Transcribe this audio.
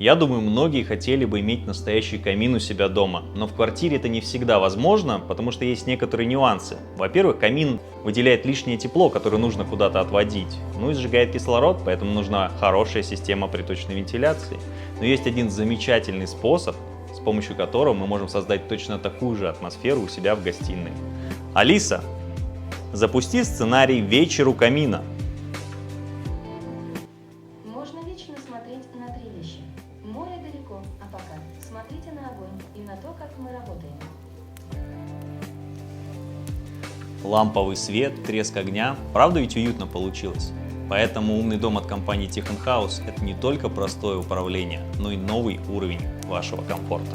Я думаю, многие хотели бы иметь настоящий камин у себя дома, но в квартире это не всегда возможно, потому что есть некоторые нюансы. Во-первых, камин выделяет лишнее тепло, которое нужно куда-то отводить, ну и сжигает кислород, поэтому нужна хорошая система приточной вентиляции. Но есть один замечательный способ, с помощью которого мы можем создать точно такую же атмосферу у себя в гостиной. Алиса, запусти сценарий «Вечер у камина». Можно вечно смотреть на три вещи. Море далеко, а пока смотрите на огонь и на то, как мы работаем. Ламповый свет, треск огня. Правда ведь уютно получилось? Поэтому умный дом от компании Tech & House – это не только простое управление, но и новый уровень вашего комфорта.